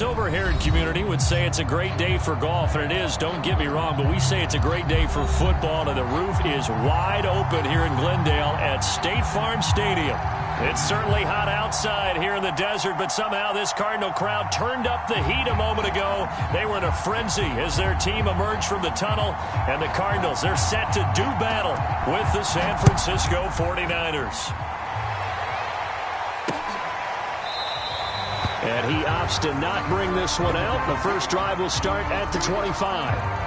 Over-Herod community would say it's a great day for golf, and it is, don't get me wrong, but we say it's a great day for football, and the roof is wide open here in Glendale at State Farm Stadium. It's certainly hot outside here in the desert, but somehow this Cardinal crowd turned up the heat a moment ago. They were in a frenzy as their team emerged from the tunnel, and the Cardinals, they're set to do battle with the San Francisco 49ers. And he opts to not bring this one out. The first drive will start at the 25.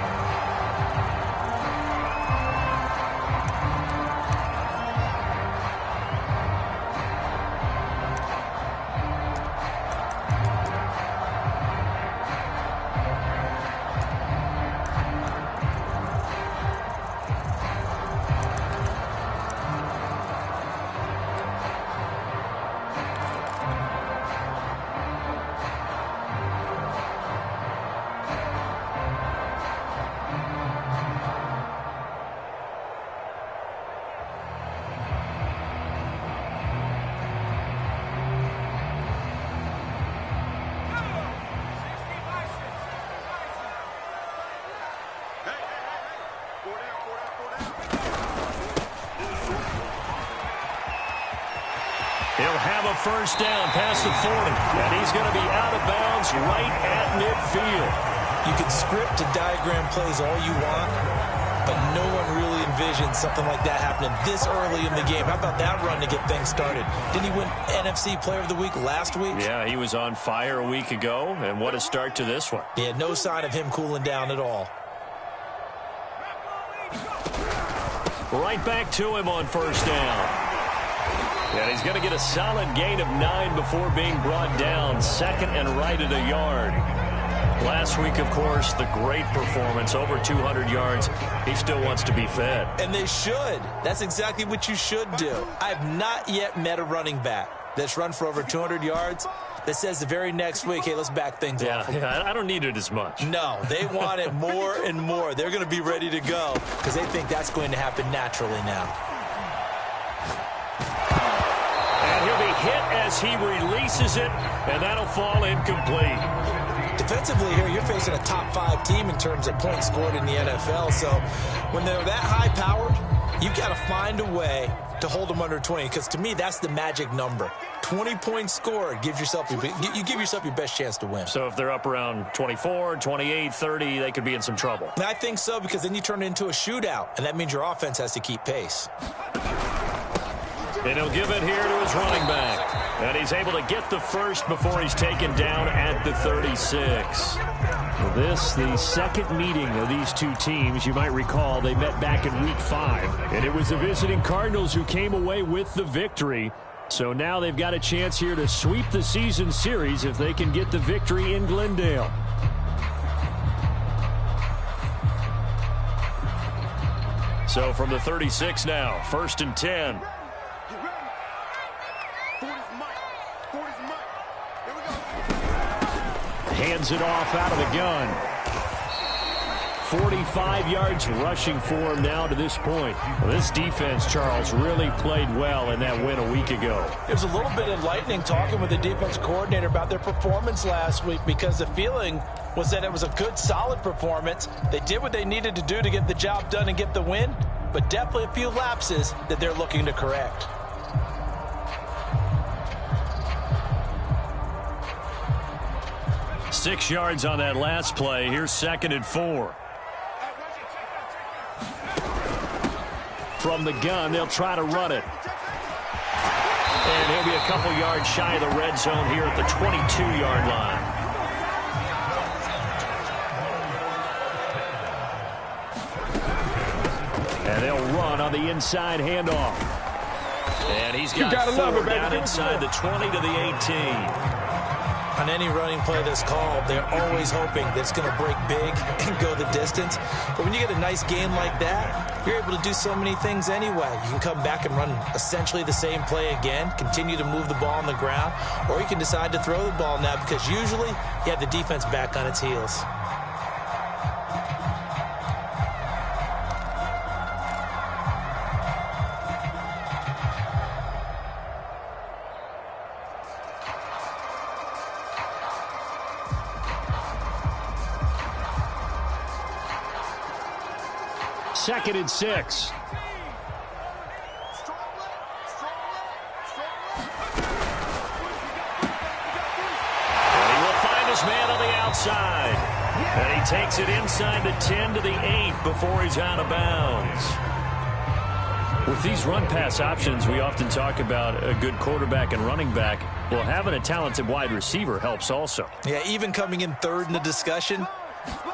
He'll have a first down past the 40, and he's going to be out of bounds right at midfield. You can script and diagram plays all you want, but no one really envisions something like that happening this early in the game. How about that run to get things started? Didn't he win NFC Player of the Week last week? Yeah, he was on fire a week ago, and what a start to this one. Yeah, no sign of him cooling down at all. Right back to him on first down. And he's going to get a solid gain of 9 before being brought down. Second and right at a yard. Last week, of course, the great performance, over 200 yards. He still wants to be fed. And they should. That's exactly what you should do. I've not yet met a running back that's run for over 200 yards that says the very next week, hey, let's back things off. Yeah, I don't need it as much. No, they want it more and more. They're going to be ready to go because they think that's going to happen naturally now. And he'll be hit as he releases it, and that'll fall incomplete. Defensively here, you're facing a top 5 team in terms of points scored in the NFL. So when they're that high-powered, you've got to find a way to hold them under 20, because to me, that's the magic number. 20 points scored gives yourself you give yourself your best chance to win. So if they're up around 24, 28, 30, they could be in some trouble. And I think so, because then you turn it into a shootout, and that means your offense has to keep pace. And he'll give it here to his running back. And he's able to get the first before he's taken down at the 36. This, the second meeting of these two teams. You might recall they met back in Week 5. And it was the visiting Cardinals who came away with the victory. So now they've got a chance here to sweep the season series if they can get the victory in Glendale. So from the 36 now, 1st and 10. Hands it off out of the gun. 45 yards rushing for him now to this point. Well, this defense, Charles, really played well in that win a week ago. It was a little bit enlightening talking with the defense coordinator about their performance last week, because the feeling was that it was a good, solid performance. They did what they needed to do to get the job done and get the win, but definitely a few lapses that they're looking to correct. Six yards on that last play. Here's 2nd and 4. From the gun, they'll try to run it. And he'll be a couple yards shy of the red zone here at the 22-yard line. And they'll run on the inside handoff. And he's got 4 down inside the 20 to the 18. On any running play that's called, they're always hoping that it's going to break big and go the distance. But when you get a nice gain like that, you're able to do so many things anyway. You can come back and run essentially the same play again, continue to move the ball on the ground, or you can decide to throw the ball now, because usually you have the defense back on its heels. 2nd and 6. And he will find his man on the outside. And he takes it inside the 10 to the 8 before he's out of bounds. With these run-pass options, we often talk about a good quarterback and running back. Well, having a talented wide receiver helps also. Yeah, even coming in third in the discussion,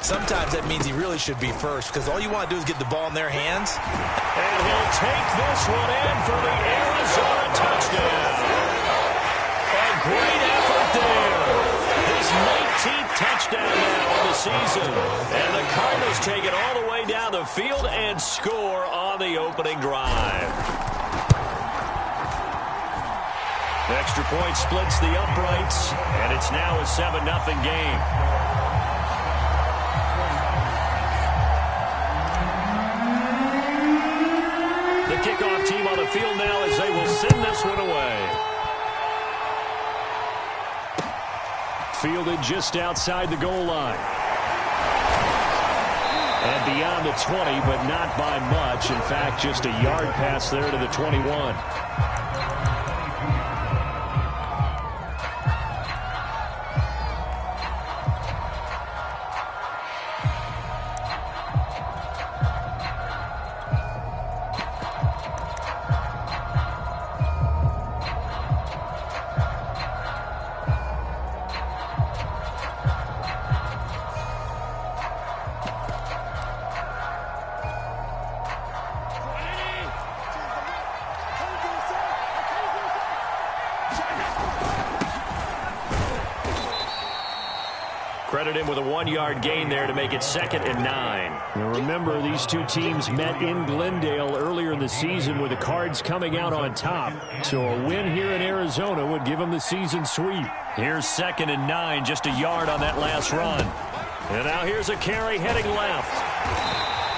sometimes that means he really should be first because all you want to do is get the ball in their hands. And he'll take this one in for the Arizona touchdown. A great effort there. His 19th touchdown now of the season. And the Cardinals take it all the way down the field and score on the opening drive. Extra point splits the uprights, and it's now a 7-0 game. The kickoff team on the field now as they will send this one away. Fielded just outside the goal line. And beyond the 20, but not by much. In fact, just a yard pass there to the 21. Credit him with a 1-yard gain there to make it 2nd and 9. Now remember, these two teams met in Glendale earlier in the season with the Cards coming out on top. So a win here in Arizona would give them the season sweep. Here's 2nd and 9, just a yard on that last run. And now here's a carry heading left.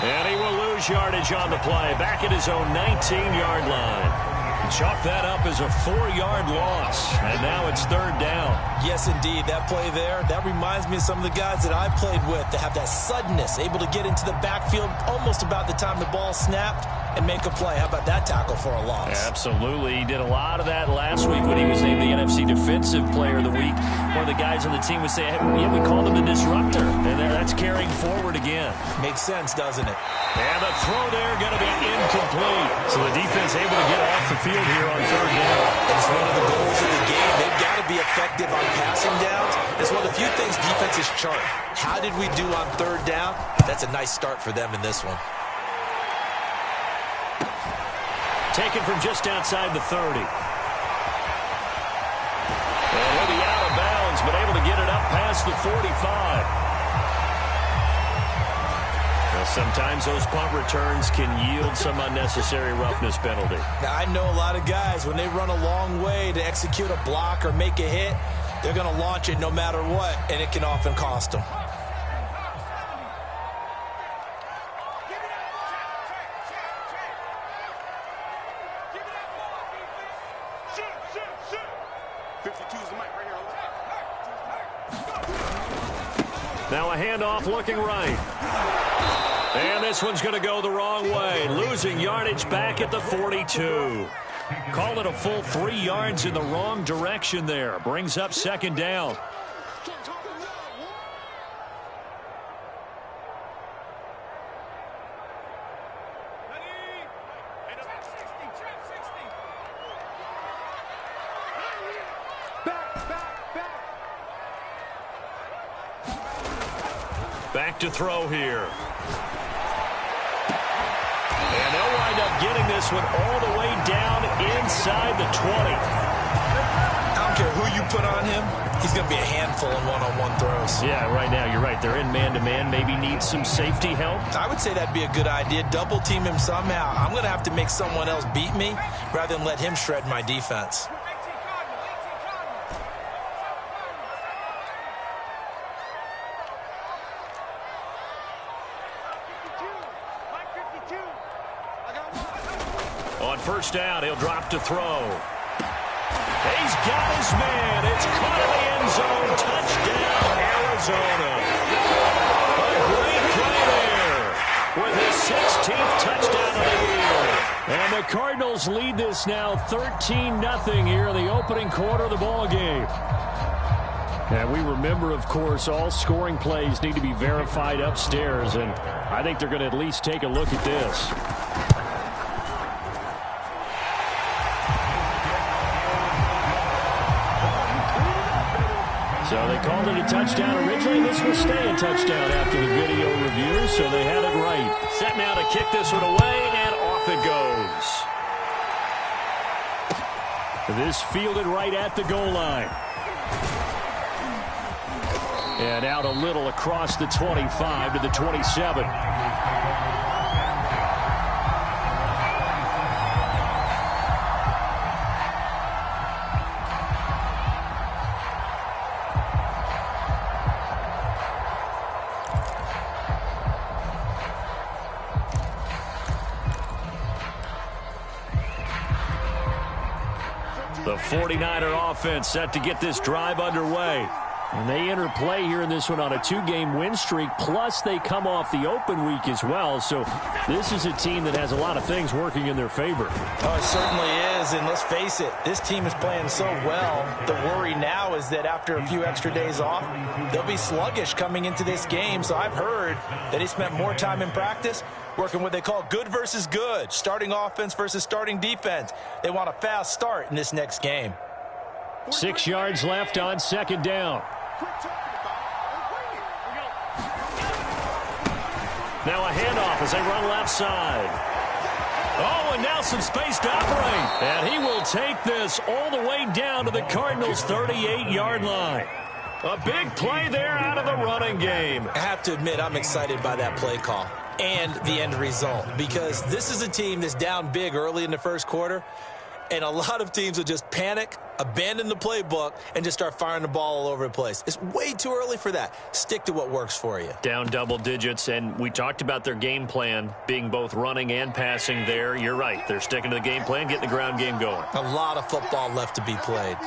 And he will lose yardage on the play, back at his own 19-yard line. Chalk that up as a 4-yard loss, and now it's 3rd down. Yes, indeed. That play there, that reminds me of some of the guys that I played with that have that suddenness, able to get into the backfield almost about the time the ball snapped and make a play. How about that tackle for a loss? Absolutely. He did a lot of that last week when he was named the NFC Defensive Player of the Week. One of the guys on the team would say, hey, yeah, we called him the disruptor, and that's carrying forward again. Makes sense, doesn't it? And the throw there going to be incomplete. So the defense able to get off the field here on 3rd down. It's one of the goals of the game. They've got to be effective on passing downs. It's one of the few things defenses chart. How did we do on 3rd down? That's a nice start for them in this one. Taken from just outside the 30. And he'll be out of bounds, but able to get it up past the 45. Now, sometimes those punt returns can yield some unnecessary roughness penalty. Now, I know a lot of guys, when they run a long way to execute a block or make a hit, they're going to launch it no matter what, and it can often cost them. Now a handoff looking right. And this one's going to go the wrong way. Losing yardage back at the 42. Call it a full 3 yards in the wrong direction there. Brings up 2nd down. Back to throw here. And they'll wind up getting this one all the way down inside the 20. I don't care who you put on him. He's going to be a handful in one-on-one throws. Yeah, right now, you're right. They're in man-to-man. Maybe need some safety help. I would say that'd be a good idea. Double team him somehow. I'm going to have to make someone else beat me rather than let him shred my defense. On 1st down, he'll drop to throw. He's got his man. It's caught in the end zone. Touchdown, Arizona. A great play there with his 16th the Cardinals lead this now 13-0 here in the opening quarter of the ball game. And we remember, of course, all scoring plays need to be verified upstairs, and I think they're going to at least take a look at this. So they called it a touchdown originally. This will stay a touchdown after the video review, so they had it right. Set now to kick this one away, and off it goes. This fielded right at the goal line. And out a little across the 25 to the 27. The 49er offense set to get this drive underway. And they enter play here in this one on a 2-game win streak, plus they come off the open week as well. So this is a team that has a lot of things working in their favor. Oh, it certainly is, and let's face it, this team is playing so well. The worry now is that after a few extra days off, they'll be sluggish coming into this game. So I've heard that they spent more time in practice working what they call good versus good, starting offense versus starting defense. They want a fast start in this next game. 6 yards left on second down. Now a handoff as they run left side. Oh, and now some space to operate. And he will take this all the way down to the Cardinals' 38-yard line. A big play there out of the running game. I have to admit, I'm excited by that play call and the end result, because this is a team that's down big early in the first quarter, and a lot of teams will just panic, abandon the playbook, and just start firing the ball all over the place. It's way too early for that. Stick to what works for you. Down double digits, and we talked about their game plan being both running and passing there. You're right. They're sticking to the game plan, getting the ground game going. A lot of football left to be played.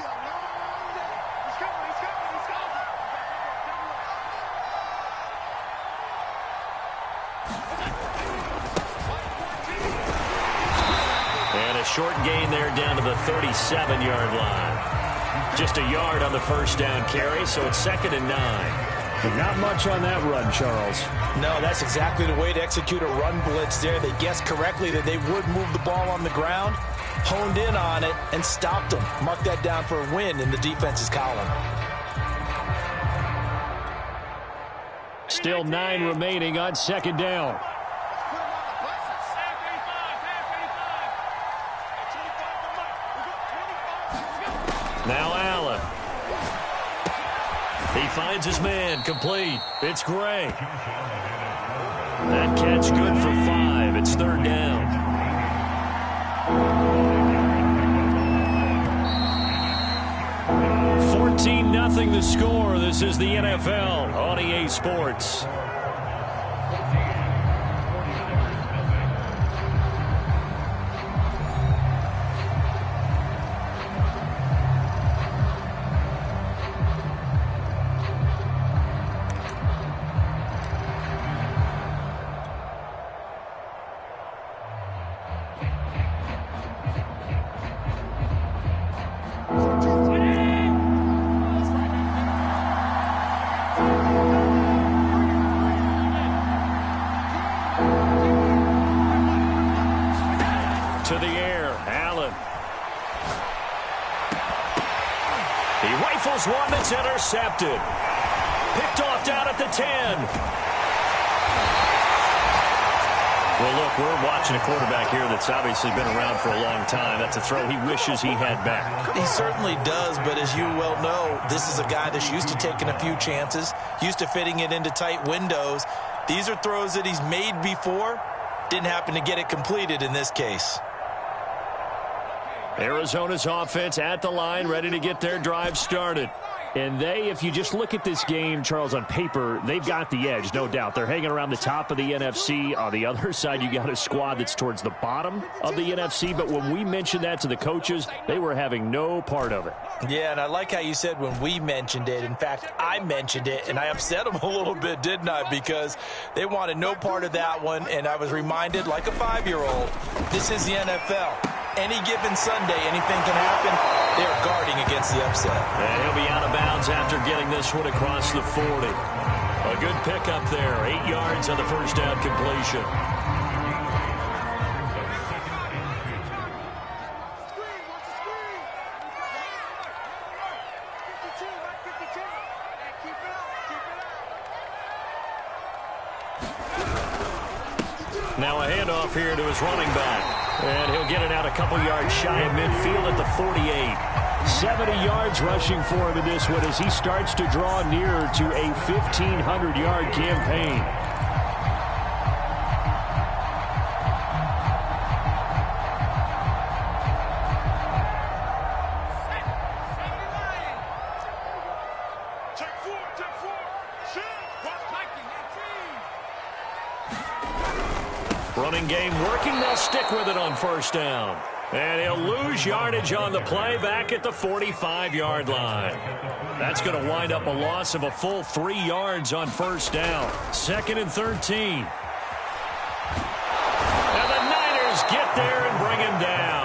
Short gain there down to the 37-yard line. Just a yard on the first down carry, so it's 2nd and 9. Not much on that run, Charles. No, that's exactly the way to execute a run blitz there. They guessed correctly that they would move the ball on the ground, honed in on it, and stopped them. Mark that down for a win in the defense's column. Still 9 remaining on second down. Now Allen. He finds his man, complete. It's Gray. That catch good for 5. It's 3rd down. $14-0 the score. This is the NFL on EA Sports. To the air, Allen. He rifles one that's intercepted. Picked off down at the 10. Well, look, we're watching a quarterback here that's obviously been around for a long time. That's a throw he wishes he had back. He certainly does, but as you well know, this is a guy that's used to taking a few chances, used to fitting it into tight windows. These are throws that he's made before. Didn't happen to get it completed in this case. Arizona's offense at the line, ready to get their drive started. And they, if you just look at this game, Charles, on paper, they've got the edge, no doubt. They're hanging around the top of the NFC. On the other side, you got a squad that's towards the bottom of the NFC. But when we mentioned that to the coaches, they were having no part of it. Yeah, and I like how you said when we mentioned it. In fact, I mentioned it, and I upset them a little bit, didn't I? Because they wanted no part of that one, and I was reminded, like a 5-year-old, this is the NFL. Any given Sunday, anything can happen. They're guarding against the upset. And he'll be out of bounds after getting this one across the 40. A good pickup there. 8 yards on the first down completion. Now a handoff here to his running back. And he'll get it out a couple yards shy of midfield at the 48. 70 yards rushing for him in this one as he starts to draw nearer to a 1,500-yard campaign. Running game working. They'll stick with it on first down. And he'll lose yardage on the play back at the 45-yard line. That's going to wind up a loss of a full 3 yards on first down. 2nd and 13. And the Niners get there and bring him down.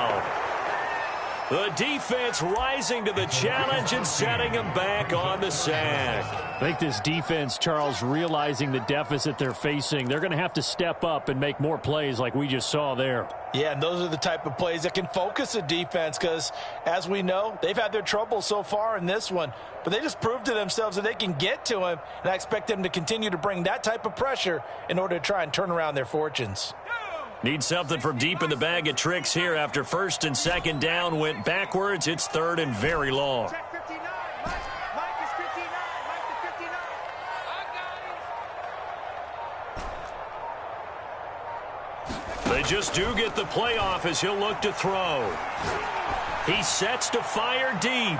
The defense rising to the challenge and setting him back on the sack. I think this defense, Charles, realizing the deficit they're facing, they're going to have to step up and make more plays like we just saw there. Yeah, and those are the type of plays that can focus a defense because, as we know, they've had their trouble so far in this one. But they just proved to themselves that they can get to him, and I expect them to continue to bring that type of pressure in order to try and turn around their fortunes. Need something from deep in the bag of tricks here after 1st and 2nd down went backwards. It's 3rd and very long. They just do get the play off as he'll look to throw. He sets to fire deep. And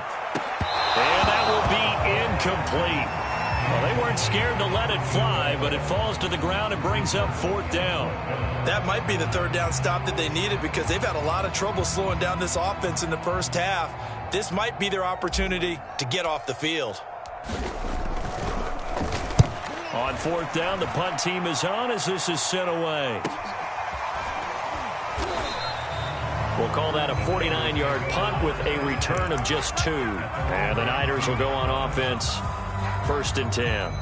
that will be incomplete. Well, they weren't scared to let it fly, but it falls to the ground and brings up 4th down. That might be the 3rd down stop that they needed because they've had a lot of trouble slowing down this offense in the first half. This might be their opportunity to get off the field. On 4th down, the punt team is on as this is sent away. We'll call that a 49-yard punt with a return of just 2. And the Niners will go on offense. 1st and 10.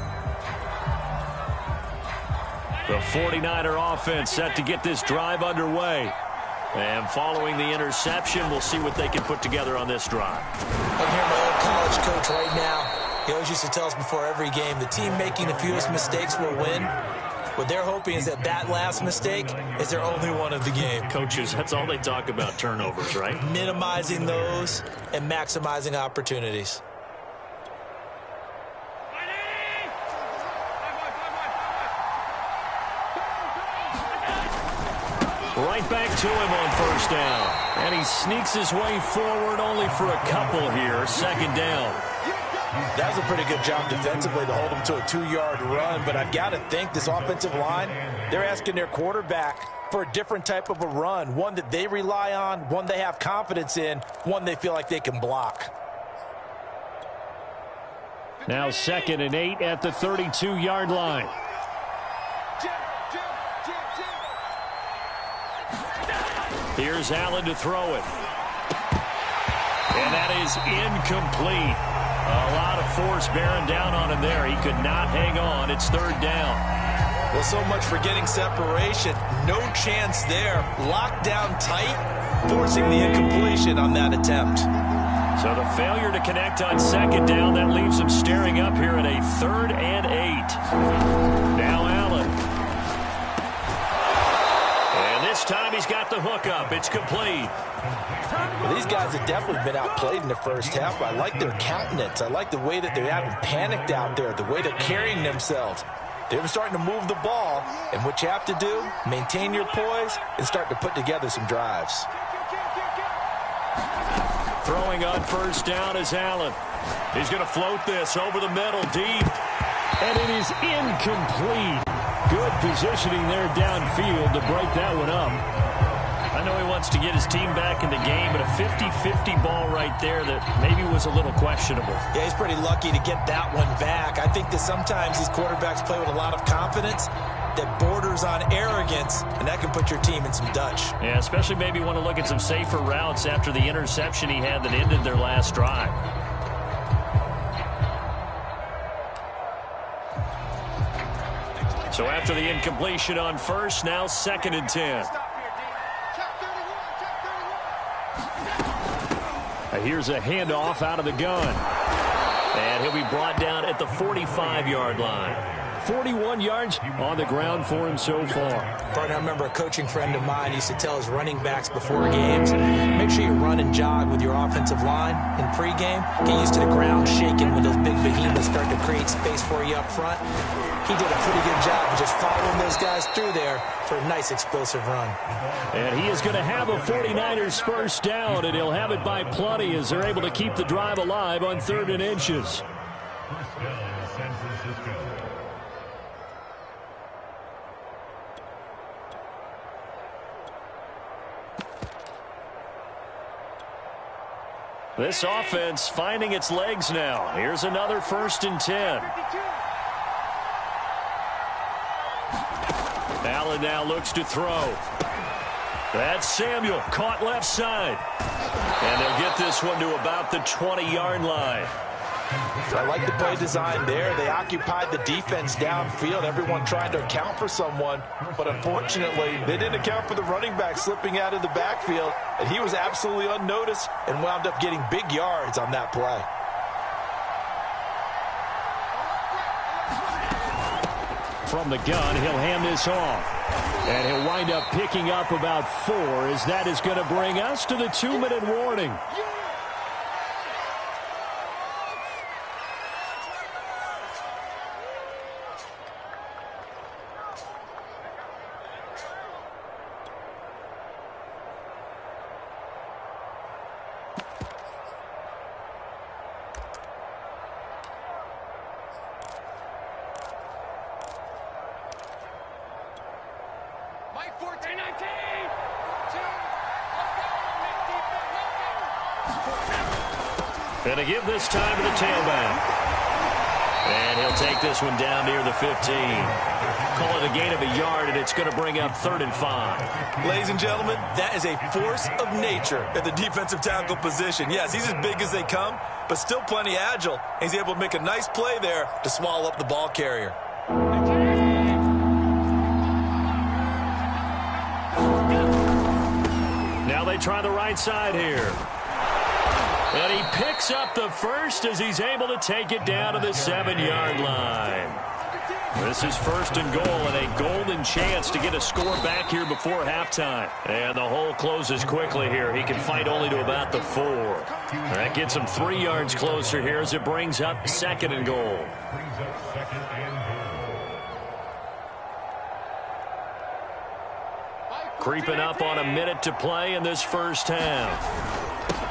The 49er offense set to get this drive underway. And following the interception, we'll see what they can put together on this drive. I hear my old college coach right now. He always used to tell us before every game, the team making the fewest mistakes will win. What they're hoping is that that last mistake is their only one of the game. Coaches, that's all they talk about, turnovers, right? Minimizing those and maximizing opportunities. Right back to him on 1st down. And he sneaks his way forward only for a couple here. 2nd down. That was a pretty good job defensively to hold him to a 2-yard run, but I've got to think this offensive line, they're asking their quarterback for a different type of a run, one that they rely on, one they have confidence in, one they feel like they can block. Now 2nd and 8 at the 32-yard line. Here's Allen to throw it. And that is incomplete. A lot of force bearing down on him there. He could not hang on. It's 3rd down. Well, so much for getting separation. No chance there. Locked down tight, forcing the incompletion on that attempt. So the failure to connect on 2nd down, that leaves him staring up here at a 3rd and 8. Now Allen. And this time he's got the hook up. It's complete. Well, these guys have definitely been outplayed in the first half. I like their countenance. I like the way that they haven't panicked out there, the way they're carrying themselves. They're starting to move the ball, and what you have to do, maintain your poise and start to put together some drives. Throwing on 1st down is Allen. He's going to float this over the middle, deep. And it is incomplete. Good positioning there downfield to break that one up. I know he wants to get his team back in the game, but a 50-50 ball right there that maybe was a little questionable. Yeah, he's pretty lucky to get that one back. I think that sometimes these quarterbacks play with a lot of confidence that borders on arrogance, and that can put your team in some Dutch. Yeah, especially maybe want to look at some safer routes after the interception he had that ended their last drive. So after the incompletion on first, now 2nd and 10. Here's a handoff out of the gun. And he'll be brought down at the 45-yard line. 41 yards on the ground for him so far. Partner, I remember a coaching friend of mine used to tell his running backs before games, make sure you run and jog with your offensive line in pregame. Get used to the ground shaking when those big behemoths start to create space for you up front. He did a pretty good job of just following those guys through there for a nice explosive run. And he is going to have a 49ers first down, and he'll have it by plenty as they're able to keep the drive alive on 3rd and inches. This offense finding its legs now. Here's another 1st and 10. Allen now looks to throw. That's Samuel, caught left side. And they'll get this one to about the 20-yard line. I like the play design there. They occupied the defense downfield, everyone trying to account for someone. But unfortunately, they didn't account for the running back slipping out of the backfield. And he was absolutely unnoticed and wound up getting big yards on that play. From the gun, he'll hand this off. And he'll wind up picking up about 4 as that is going to bring us to the 2-minute warning. Going to give this time to the tailback. And he'll take this one down near the 15. Call it a gain of a yard, and it's going to bring up 3rd and 5. Ladies and gentlemen, that is a force of nature at the defensive tackle position. Yes, he's as big as they come, but still plenty agile. He's able to make a nice play there to swallow up the ball carrier. Now they try the right side here. And he picks up the first as he's able to take it down to the 7-yard line. This is 1st and goal and a golden chance to get a score back here before halftime. And the hole closes quickly here. He can fight only to about the 4. That gets him 3 yards closer here as it brings up 2nd and goal. Creeping up on a minute to play in this first half.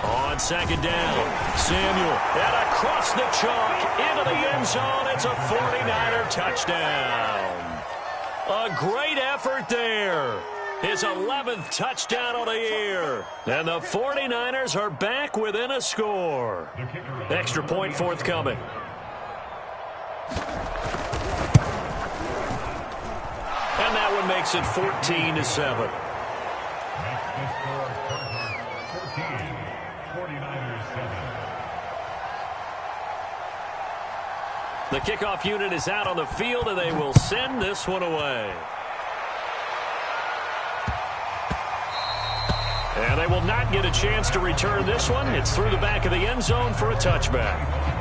On 2nd down, Samuel, and across the chalk, into the end zone. It's a 49er touchdown. A great effort there. His 11th touchdown of the year. And the 49ers are back within a score. Extra point forthcoming. And that one makes it 14-7. The kickoff unit is out on the field, and they will send this one away. And they will not get a chance to return this one. It's through the back of the end zone for a touchback.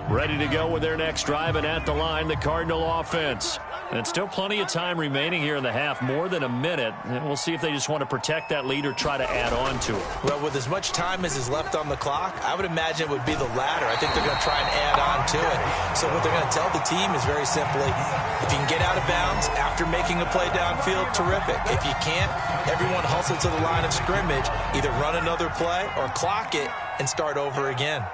Ready to go with their next drive, and at the line, the Cardinal offense. And still plenty of time remaining here in the half, more than a minute. And we'll see if they just want to protect that lead or try to add on to it. Well, with as much time as is left on the clock, I would imagine it would be the latter. I think they're going to try and add on to it. So what they're going to tell the team is very simply, if you can get out of bounds after making a play downfield, terrific. If you can't, everyone hustle to the line of scrimmage, either run another play or clock it and start over again.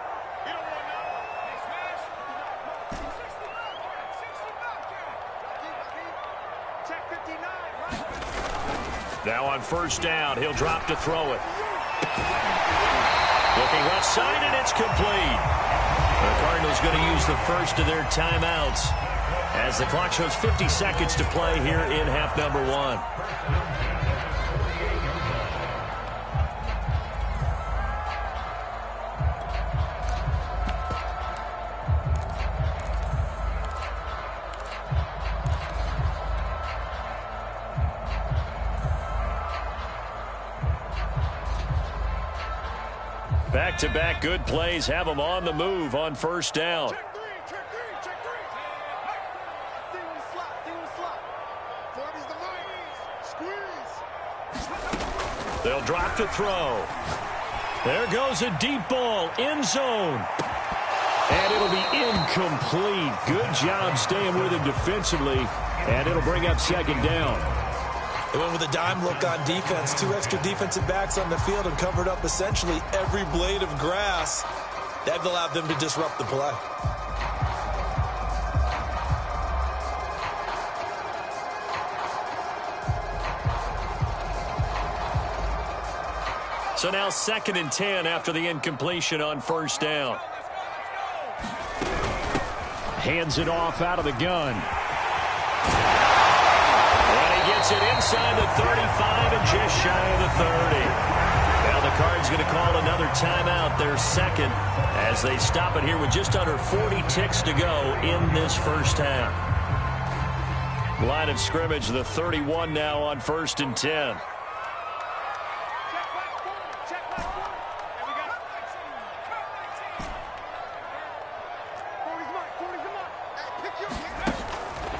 Now on first down, he'll drop to throw it. Looking left side, and it's complete. The Cardinals going to use the first of their timeouts as the clock shows 50 seconds to play here in half number one. Back-to-back good plays have them on the move on first down. They'll drop to throw. There goes a deep ball, end zone. And it'll be incomplete. Good job staying with him defensively, and it'll bring up second down. They went with a dime look on defense. 2 extra defensive backs on the field and covered up essentially every blade of grass. That allowed them to disrupt the play. So now 2nd and 10 after the incompletion on first down. Hands it off out of the gun. Gets it inside the 35 and just shy of the 30. Now the Cards going to call another timeout, their second, as they stop it here with just under 40 ticks to go in this first half. Line of scrimmage, the 31 now on 1st and 10.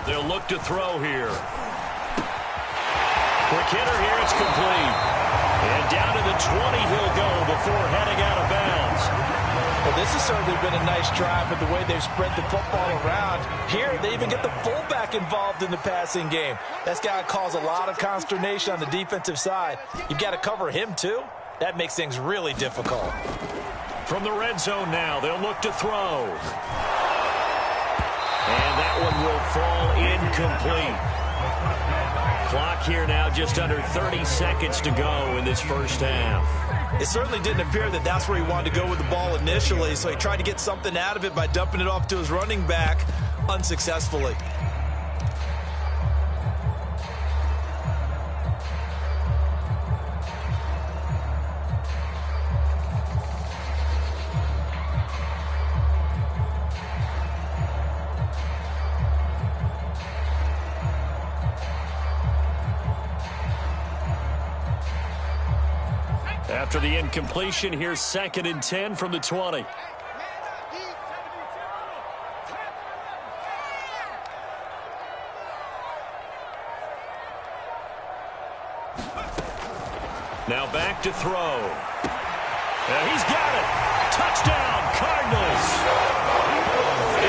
They'll look to throw here. Quick hitter here, it's complete. And down to the 20 he'll go before heading out of bounds. Well, this has certainly been a nice drive with the way they've spread the football around. Here, they even get the fullback involved in the passing game. That's got to cause a lot of consternation on the defensive side. You've got to cover him, too. That makes things really difficult. From the red zone now, they'll look to throw. And that one will fall incomplete. Clock here now, just under 30 seconds to go in this first half. It certainly didn't appear that that's where he wanted to go with the ball initially, so he tried to get something out of it by dumping it off to his running back unsuccessfully. After the incompletion, here's 2nd and 10 from the 20. Now back to throw. He's got it. Touchdown, Cardinals.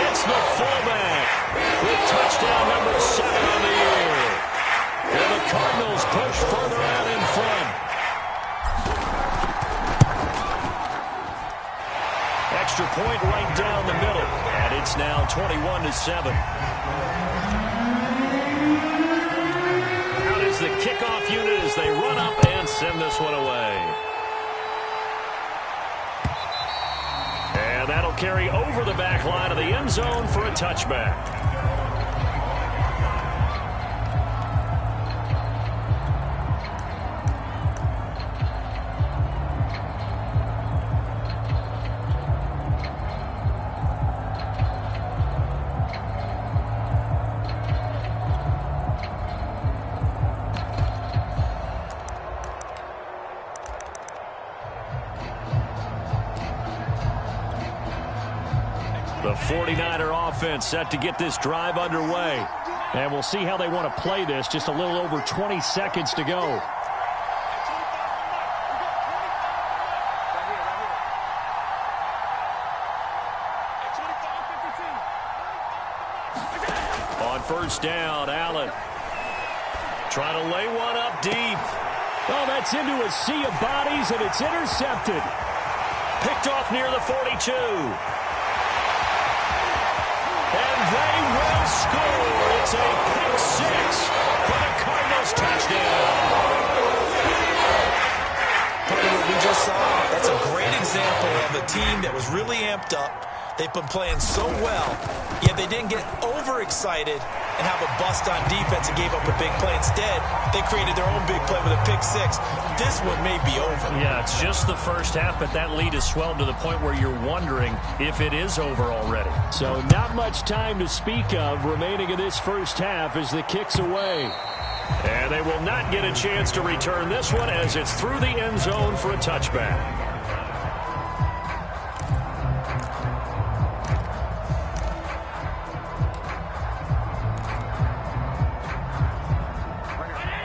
It's the fullback with touchdown number 7 on the year. And the Cardinals push further out in front. Extra point right down the middle, and it's now 21-7. Out is the kickoff unit as they run up and send this one away. And that'll carry over the back line of the end zone for a touchback. The 49er offense set to get this drive underway. And we'll see how they want to play this. Just a little over 20 seconds to go. On first down, Allen trying to lay one up deep. Oh, that's into a sea of bodies, and it's intercepted. Picked off near the 42. And they will score. It's a pick six for the Cardinals touchdown. Partner, what we just saw, that's a great example of a team that was really amped up. They've been playing so well, yet they didn't get overexcited and have a bust on defense and gave up a big play. Instead, they created their own big play with a pick six. This one may be over. Yeah, it's just the first half, but that lead has swelled to the point where you're wondering if it is over already. So not much time to speak of remaining in this first half as the kick's away. And they will not get a chance to return this one as it's through the end zone for a touchback.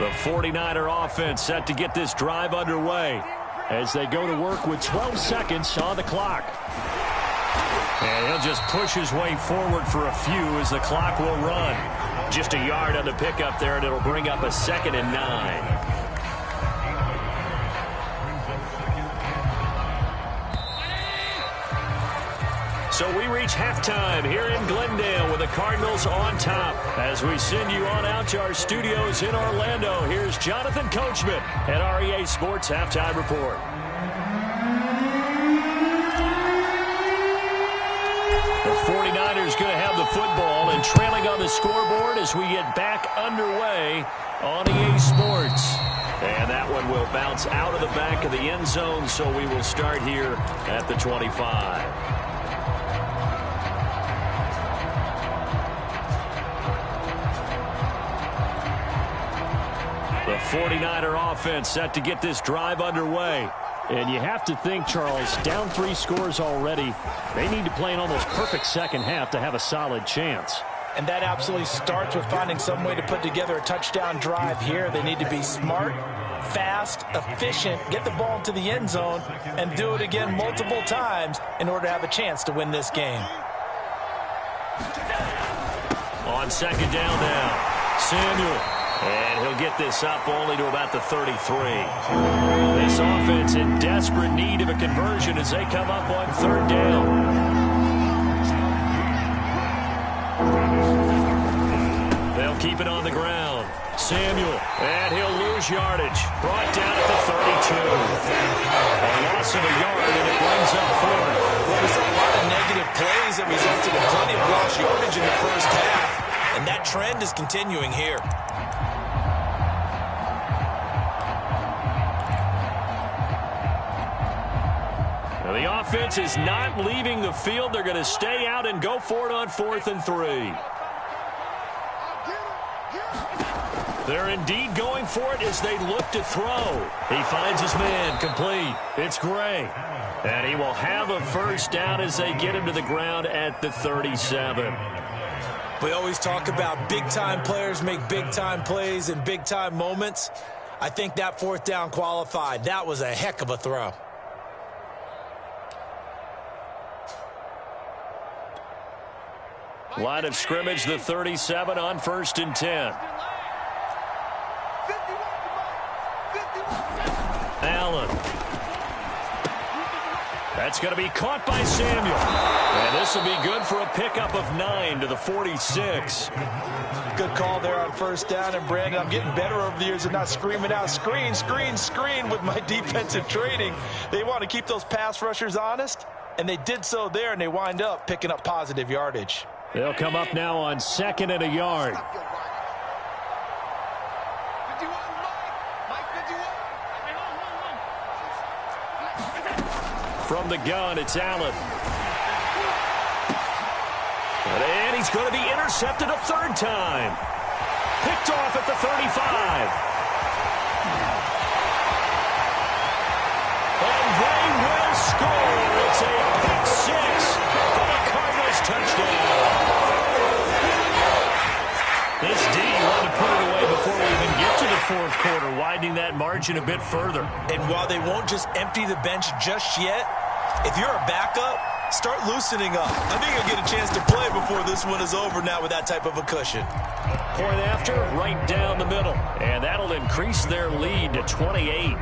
The 49er offense set to get this drive underway as they go to work with 12 seconds on the clock. And he'll just push his way forward for a few as the clock will run. Just a yard on the pickup there, and it'll bring up a 2nd and 9. So we reach halftime here in Glendale with the Cardinals on top. As we send you on out to our studios in Orlando, here's Jonathan Coachman at REA Sports Halftime Report. The 49ers going to have the football and trailing on the scoreboard as we get back underway on EA Sports. And that one will bounce out of the back of the end zone, so we will start here at the 25. The 49er offense set to get this drive underway. And you have to think, Charles, down 3 scores already. They need to play an almost perfect second half to have a solid chance. And that absolutely starts with finding some way to put together a touchdown drive here. They need to be smart, fast, efficient, get the ball to the end zone, and do it again multiple times in order to have a chance to win this game. On second down now, Samuel. And he'll get this up only to about the 33. This offense in desperate need of a conversion as they come up on third down. They'll keep it on the ground. Samuel, and he'll lose yardage. Brought down at the 32. A loss of a yard, and it brings up 4. Well, we saw a lot of negative plays that resulted in plenty of lost yardage in the first half, and that trend is continuing here. The offense is not leaving the field. They're going to stay out and go for it on 4th and 3. They're indeed going for it as they look to throw. He finds his man complete. It's Gray. And he will have a first down as they get him to the ground at the 37. We always talk about big-time players make big-time plays in big-time moments. I think that 4th down qualified. That was a heck of a throw. Line of scrimmage, the 37 on 1st and 10. Allen. That's going to be caught by Samuel. And this will be good for a pickup of 9 to the 46. Good call there on first down. And, Brandon, I'm getting better over the years at not screaming out, screen, screen, screen with my defensive training. They want to keep those pass rushers honest, and they did so there, and they wind up picking up positive yardage. They'll come up now on 2nd and a yard. From the gun, it's Allen. And he's going to be intercepted a 3rd time. Picked off at the 35. And they will score. It's a pick 6 for the Cardinals touchdown. This attention a bit further. And while they won't just empty the bench just yet, if you're a backup, start loosening up. I think you'll get a chance to play before this one is over now with that type of a cushion. Point after, right down the middle. And that'll increase their lead to 28.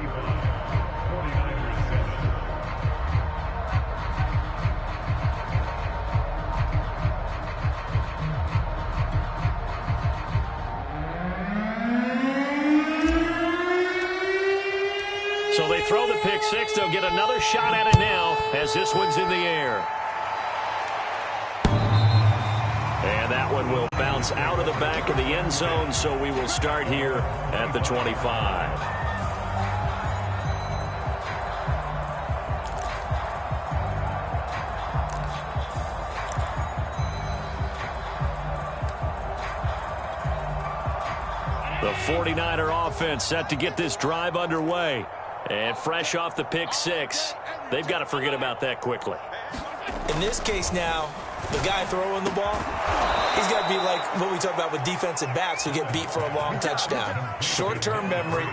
So they throw the pick six. They'll get another shot at it now as this one's in the air. And that one will bounce out of the back of the end zone, so we will start here at the 25. The 49er offense set to get this drive underway. And fresh off the pick six, they've got to forget about that quickly. In this case now, the guy throwing the ball, he's got to be like what we talk about with defensive backs who get beat for a long touchdown. Short-term memory,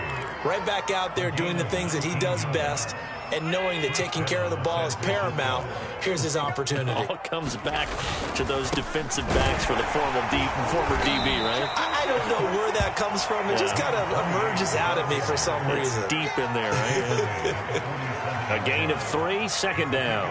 right back out there doing the things that he does best, and knowing that taking care of the ball is paramount. Here's his opportunity. All comes back to those defensive backs for the former DB, right? I don't know where that comes from. It just kind of emerges out of me for some reason. It's deep in there, right? A gain of 3, second down.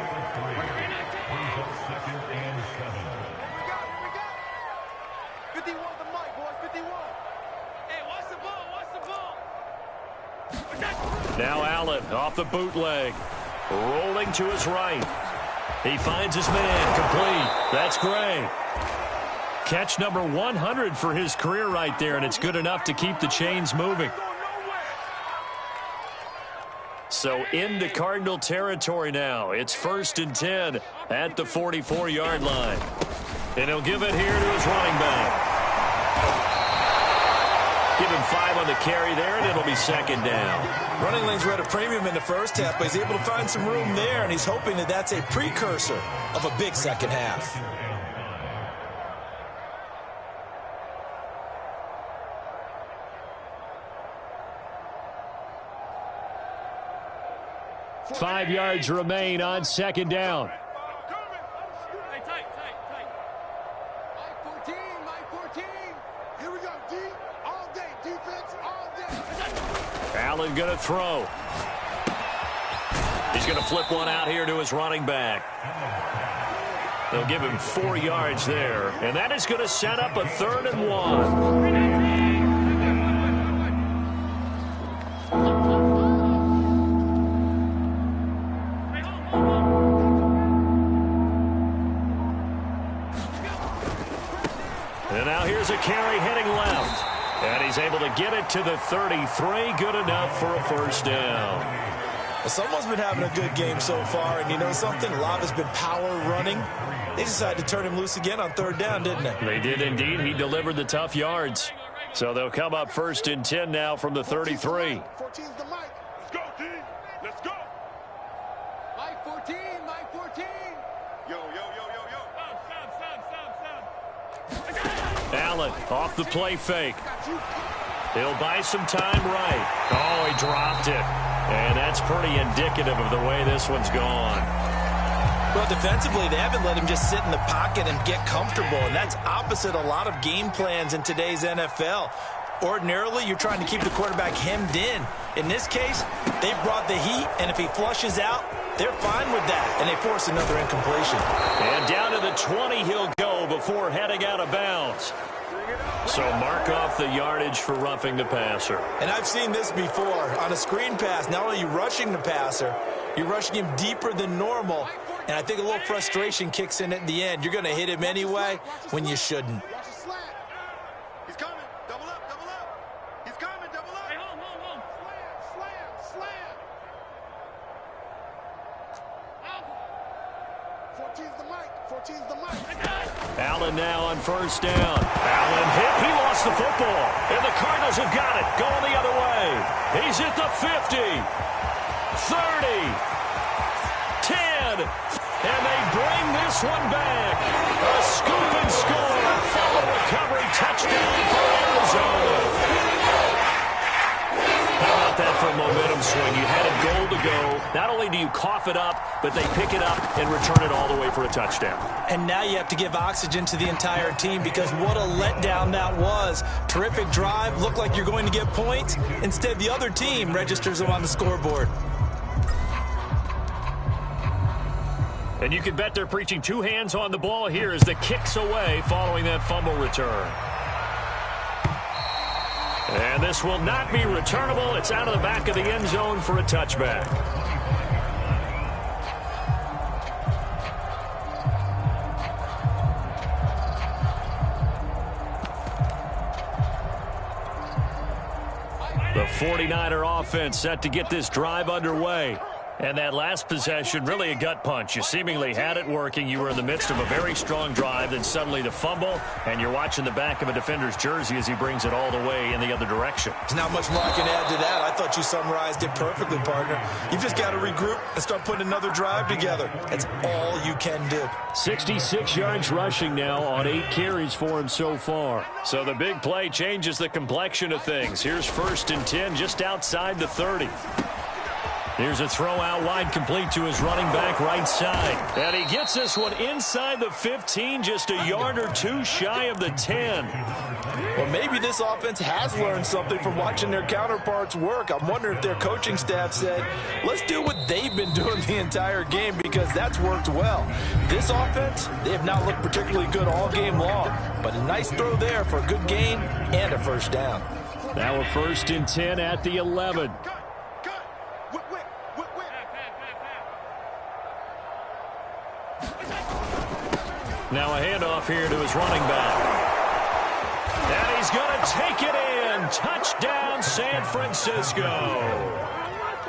Now Allen off the bootleg. Rolling to his right. He finds his man. Complete. That's Gray. Catch number 100 for his career right there, and it's good enough to keep the chains moving. So into Cardinal territory now. It's 1st and 10 at the 44-yard line. And he'll give it here to his running back. Give him 5 on the carry there, and it'll be second down. Running lanes were at a premium in the first half, but he's able to find some room there, and he's hoping that that's a precursor of a big second half. Five yards remain on second down. Allen going to throw. He's going to flip one out here to his running back. They'll give him 4 yards there, and that is going to set up a 3rd and 1. And now here's a carry heading left. And he's able to get it to the 33. Good enough for a first down. Well, someone's been having a good game so far, and you know something? A lot has been power running. They decided to turn him loose again on 3rd down, didn't they? They did indeed. He delivered the tough yards. So they'll come up 1st and 10 now from the 33. 14's the mic. Let's go, D. Let's go. Mike 14, Mike 14. Yo, yo, yo, yo, yo. Sam. Allen off the play fake. He'll buy some time right. Oh, he dropped it. And that's pretty indicative of the way this one's gone. Well, defensively, they haven't let him just sit in the pocket and get comfortable, and that's opposite a lot of game plans in today's NFL. Ordinarily, you're trying to keep the quarterback hemmed in. In this case, they brought the heat, and if he flushes out, they're fine with that, and they force another incompletion. And down to the 20 he'll go before heading out of bounds. So mark off the yardage for roughing the passer. And I've seen this before. On a screen pass, not only are you rushing the passer, you're rushing him deeper than normal. And I think a little frustration kicks in at the end. You're going to hit him anyway when you shouldn't. He's coming. Double up, double up. He's coming, double up. Hey, hold. Slam. 14's the mic. Allen now on first down. Allen hit. He lost the football. And the Cardinals have got it. Going the other way. He's at the 50. 30. 10. And they bring this one back. A scoop and score. Follow recovery touchdown for Arizona. How about that for a momentum swing. You had a goal to go. Not only do you cough it up, but they pick it up and return it all the way for a touchdown. And now you have to give oxygen to the entire team because what a letdown that was. Terrific drive. Looked like you're going to get points. Instead, the other team registers them on the scoreboard. And you can bet they're preaching two hands on the ball here as the kick's away following that fumble return. And this will not be returnable. It's out of the back of the end zone for a touchback. The 49er offense set to get this drive underway. And that last possession, really a gut punch. You seemingly had it working. You were in the midst of a very strong drive, then suddenly the fumble, and you're watching the back of a defender's jersey as he brings it all the way in the other direction. There's not much more I can add to that. I thought you summarized it perfectly, partner. You've just got to regroup and start putting another drive together. That's all you can do. 66 yards rushing now on 8 carries for him so far. So the big play changes the complexion of things. Here's 1st and 10 just outside the 30. Here's a throw out wide, complete to his running back right side. And he gets this one inside the 15, just a yard or two shy of the 10. Well, maybe this offense has learned something from watching their counterparts work. I'm wondering if their coaching staff said, let's do what they've been doing the entire game because that's worked well. This offense, they have not looked particularly good all game long, but a nice throw there for a good gain and a first down. Now a 1st and 10 at the 11. Now a handoff here to his running back. And he's going to take it in. Touchdown, San Francisco.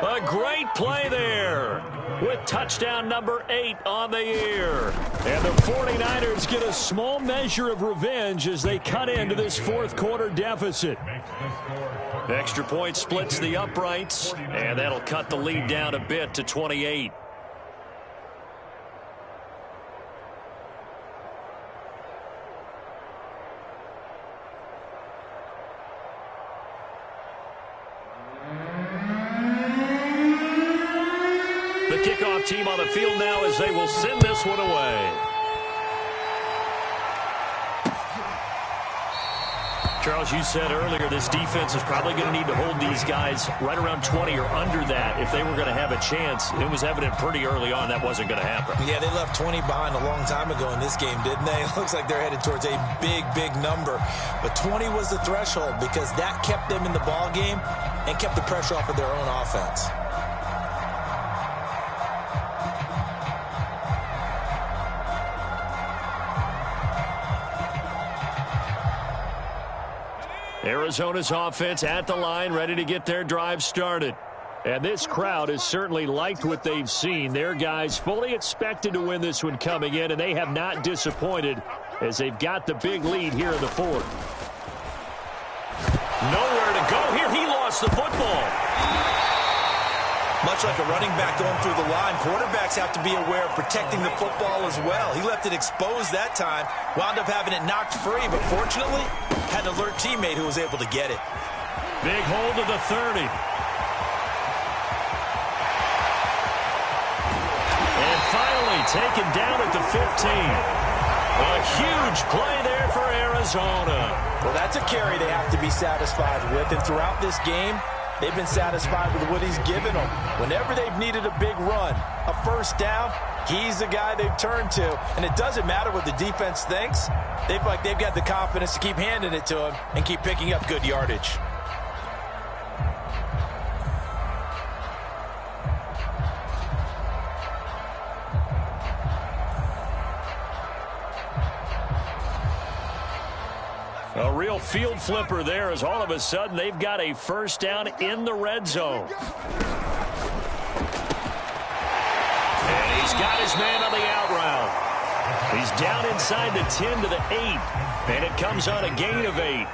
A great play there with touchdown number 8 on the year. And the 49ers get a small measure of revenge as they cut into this fourth quarter deficit. Extra point splits the uprights, and that'll cut the lead down a bit to 28. Kickoff team on the field now as they will send this one away. Charles, you said earlier this defense is probably going to need to hold these guys right around 20 or under that if they were going to have a chance. It was evident pretty early on that wasn't going to happen. Yeah, they left 20 behind a long time ago in this game, didn't they? It looks like they're headed towards a big, big number. But 20 was the threshold because that kept them in the ball game and kept the pressure off of their own offense. Arizona's offense at the line, ready to get their drive started. And this crowd has certainly liked what they've seen. Their guys fully expected to win this one coming in, and they have not disappointed as they've got the big lead here in the fourth. Nowhere to go here. He lost the football. Much like a running back going through the line, quarterbacks have to be aware of protecting the football as well. He left it exposed that time, wound up having it knocked free, but fortunately had an alert teammate who was able to get it. Big hold of the 30. And finally taken down at the 15. A huge play there for Arizona. Well, that's a carry they have to be satisfied with, and throughout this game, they've been satisfied with what he's given them. Whenever they've needed a big run, a first down, he's the guy they've turned to. And it doesn't matter what the defense thinks. They feel like they've got the confidence to keep handing it to him and keep picking up good yardage. A real field flipper there as all of a sudden they've got a first down in the red zone. And he's got his man on the out route. He's down inside the 10 to the 8. And it comes on a gain of 8. 8 yards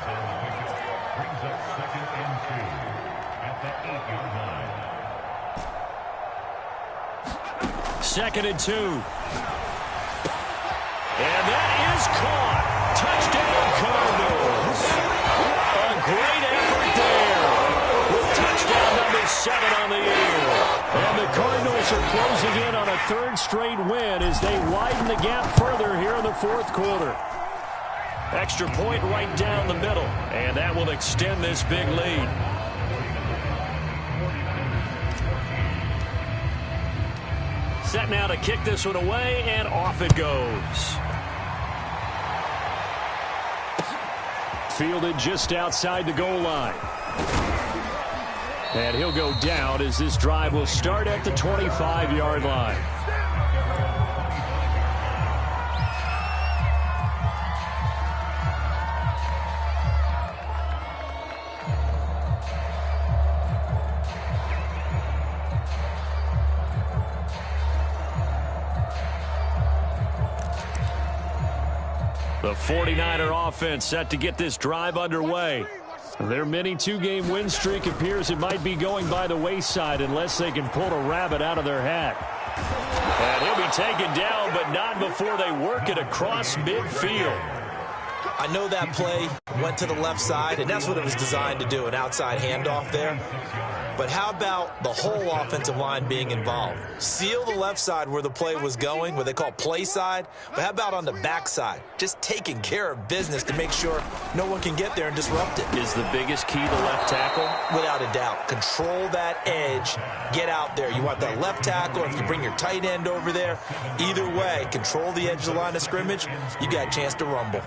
on the pickup. Brings up 2nd and 2 at the 8-yard line. 2nd and 2. And that is caught. Touchdown, Cardinals. A great effort there. 7 on the year. And the Cardinals are closing in on a third straight win as they widen the gap further here in the fourth quarter. Extra point right down the middle, and that will extend this big lead. Set now to kick this one away, and off it goes. Fielded just outside the goal line. And he'll go down as this drive will start at the 25-yard line. The 49er offense set to get this drive underway. Their mini two-game win streak appears it might be going by the wayside unless they can pull a rabbit out of their hat. And he'll be taken down, but not before they work it across midfield. I know that play went to the left side, and that's what it was designed to do, an outside handoff there. But how about the whole offensive line being involved? Seal the left side where the play was going, what they call play side. But how about on the back side? Just taking care of business to make sure no one can get there and disrupt it. Is the biggest key the left tackle? Without a doubt. Control that edge. Get out there. You want that left tackle. If you bring your tight end over there, either way, control the edge of the line of scrimmage. You got a chance to rumble.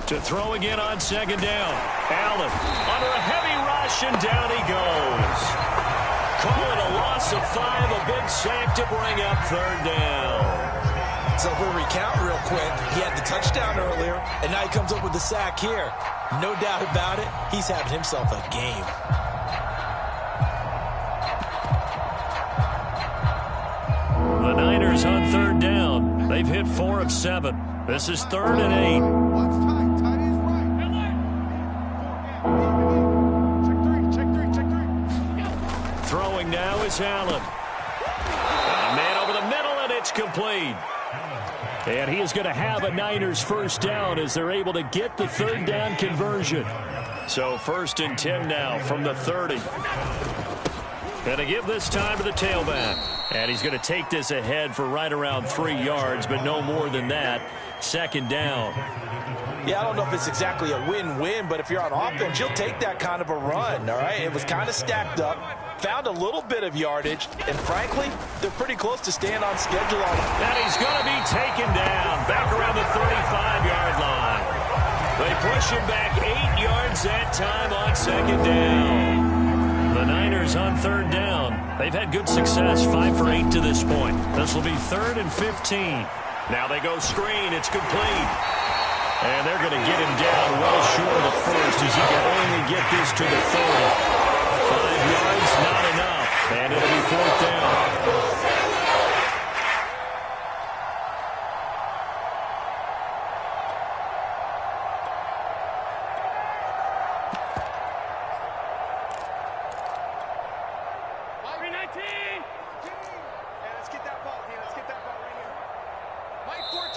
To throw again on second down. Allen under a heavy rush, and down he goes. Call it a loss of 5, a big sack to bring up third down. So if we recount real quick, he had the touchdown earlier, and now he comes up with the sack here. No doubt about it, he's having himself a game. The Niners on third down. They've hit 4 of 7. This is 3rd and 8. Throwing now is Allen. A man over the middle, and it's complete. And he is going to have a Niners first down as they're able to get the third down conversion. So 1st and 10 now from the 30. Going to give this time to the tailback. And he's going to take this ahead for right around 3 yards, but no more than that. 2nd down. Yeah, I don't know if it's exactly a win-win, but if you're on offense, you'll take that kind of a run, all right? It was kind of stacked up, found a little bit of yardage, and frankly, they're pretty close to staying on schedule on it. And he's going to be taken down back around the 35-yard line. They push him back 8 yards that time on 2nd down. The Niners on 3rd down. They've had good success, 5 for 8 to this point. This will be 3rd and 15. Now they go screen. It's complete. And they're going to get him down well short of the first as he can only get this to the 30. 5 yards, not enough. And it'll be 4th down.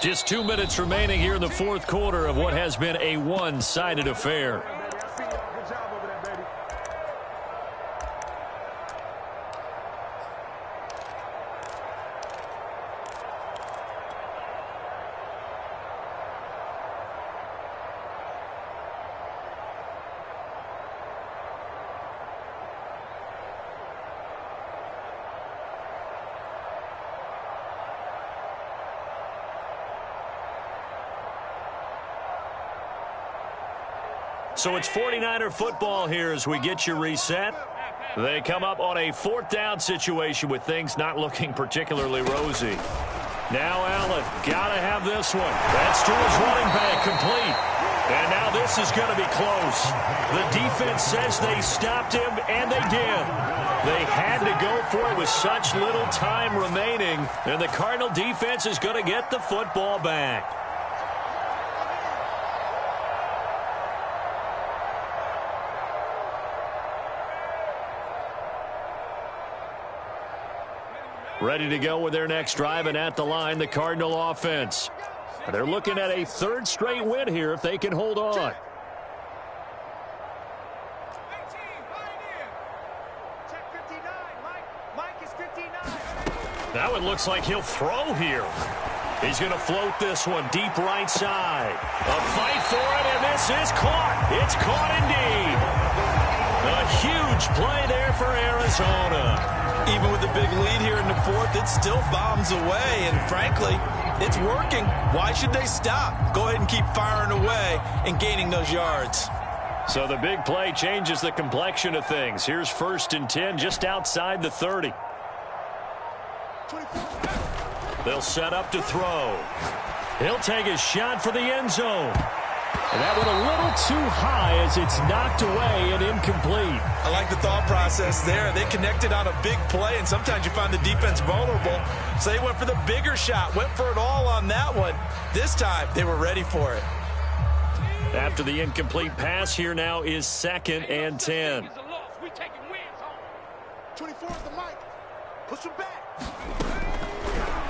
Just 2 minutes remaining here in the 4th quarter of what has been a one-sided affair. So it's 49er football here as we get you reset. They come up on a 4th down situation with things not looking particularly rosy. Now Allen, got to have this one. That's to his running back, complete. And now this this is going to be close. The defense says they stopped him, and they did. They had to go for it with such little time remaining, and the Cardinal defense is going to get the football back. Ready to go with their next drive, and at the line, the Cardinal offense. They're looking at a third straight win here if they can hold on. That one looks like he'll throw here. He's going to float this one deep right side. A fight for it, and this is caught. It's caught indeed. A huge play there for Arizona. Even with the big lead here in the fourth, it still bombs away, and frankly, it's working. Why should they stop? Go ahead and keep firing away and gaining those yards. So the big play changes the complexion of things. Here's 1st and 10 just outside the 30. They'll set up to throw. He'll take a shot for the end zone. And that went a little too high as it's knocked away and incomplete. I like the thought process there. They connected on a big play, and sometimes you find the defense vulnerable. So they went for the bigger shot, went for it all on that one. This time, they were ready for it. After the incomplete pass, here now is 2nd and 10. 24 is the mic. Push him back.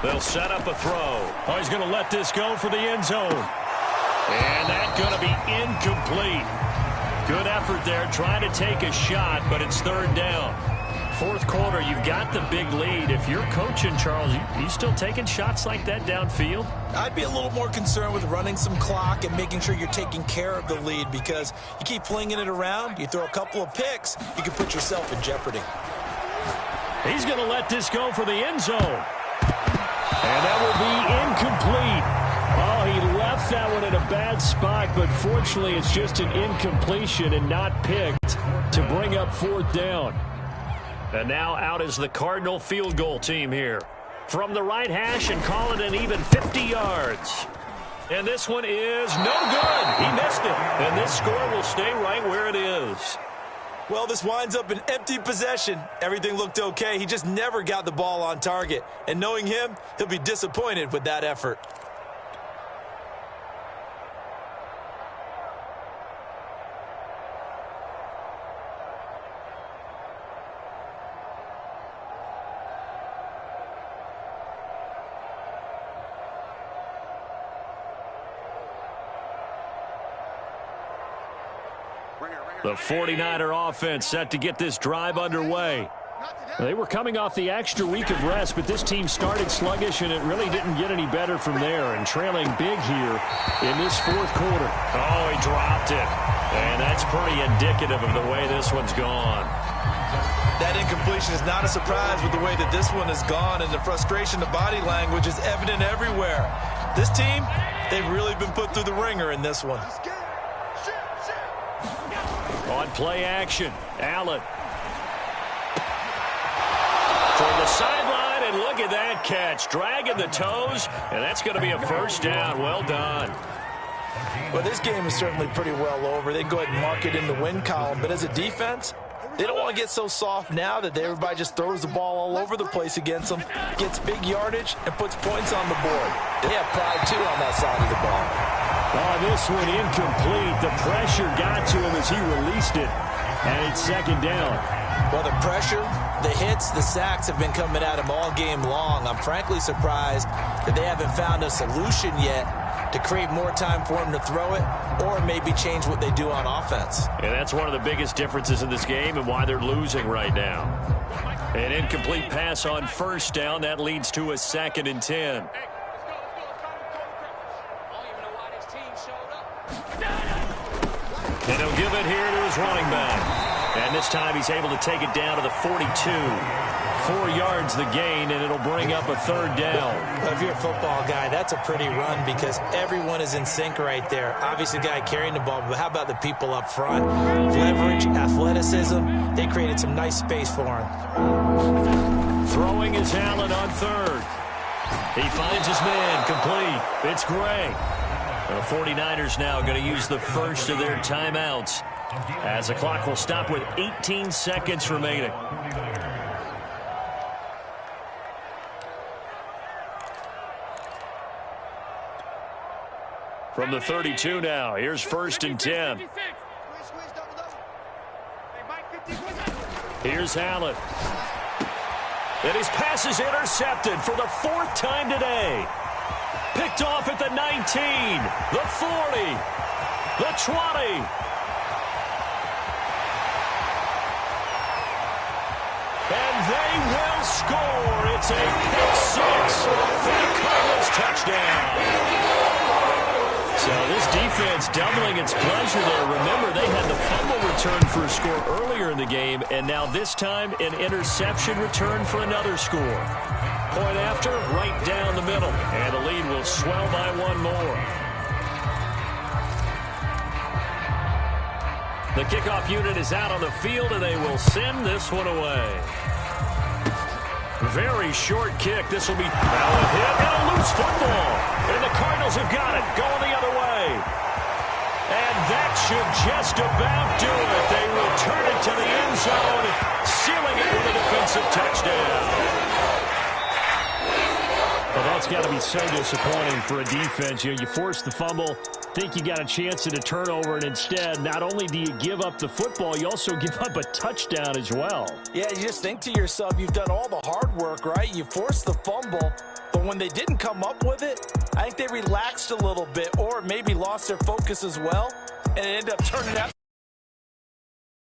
They'll set up a throw. Oh, he's going to let this go for the end zone. And that's going to be incomplete. Good effort there, trying to take a shot, but it's 3rd down. 4th quarter, you've got the big lead. If you're coaching, Charles, you still taking shots like that downfield? I'd be a little more concerned with running some clock and making sure you're taking care of the lead, because you keep flinging it around, you throw a couple of picks, you can put yourself in jeopardy. He's going to let this go for the end zone. And that will be incomplete. Oh, he left that one in a bad spot, but fortunately it's just an incompletion and not picked to bring up 4th down. And now out is the Cardinal field goal team here. From the right hash, and call it an even 50 yards. And this one is no good. He missed it. And this score will stay right where it is. Well, this winds up an empty possession. Everything looked okay. He just never got the ball on target. And knowing him, he'll be disappointed with that effort. The 49er offense set to get this drive underway. They were coming off the extra week of rest, but this team started sluggish, and it really didn't get any better from there, and trailing big here in this 4th quarter. Oh, he dropped it. And that's pretty indicative of the way this one's gone. That incompletion is not a surprise with the way that this one has gone, and the frustration, the body language is evident everywhere. This team, they've really been put through the ringer in this one. On play action, Allen. For the sideline, and look at that catch. Dragging the toes, and that's going to be a 1st down. Well done. Well, this game is certainly pretty well over. They can go ahead and mark it in the win column, but as a defense, they don't want to get so soft now that everybody just throws the ball all over the place against them, gets big yardage, and puts points on the board. They have pride, too, on that side of the ball. Oh, this one incomplete. The pressure got to him as he released it, and it's 2nd down. Well, the pressure, the hits, the sacks have been coming at him all game long. I'm frankly surprised that they haven't found a solution yet to create more time for him to throw it, or maybe change what they do on offense. And that's one of the biggest differences in this game and why they're losing right now. An incomplete pass on 1st down. That leads to a 2nd and 10. And he'll give it here to his running back. And this time he's able to take it down to the 42. 4 yards the gain, and it'll bring up a 3rd down. Well, if you're a football guy, that's a pretty run because everyone is in sync right there. Obviously, the guy carrying the ball, but how about the people up front? Leverage, athleticism, they created some nice space for him. Throwing is Allen on 3rd. He finds his man complete. It's Gray. The 49ers now going to use the first of their timeouts as the clock will stop with 18 seconds remaining. From the 32 now, here's 1st and 10. Here's Allen. And his pass is intercepted for the 4th time today. Picked off at the 19, the 40, the 20. And they will score. It's a pick six for the Cardinals touchdown. So this defense doubling its pleasure there. Remember, they had the fumble return for a score earlier in the game, and now this time an interception return for another score. Point after, right down the middle, and the lead will swell by one more. The kickoff unit is out on the field, and they will send this one away. Very short kick. This will be now a hit and a loose football. And the Cardinals have got it. Going the other way. And that should just about do it. They return it to the end zone, sealing it with a defensive touchdown. Well, that's got to be so disappointing for a defense. You force the fumble, think you got a chance at a turnover, and instead, not only do you give up the football, you also give up a touchdown as well. Yeah, you just think to yourself, you've done all the hard work, right? You forced the fumble, but when they didn't come up with it, I think they relaxed a little bit or maybe lost their focus as well, and it ended up turning out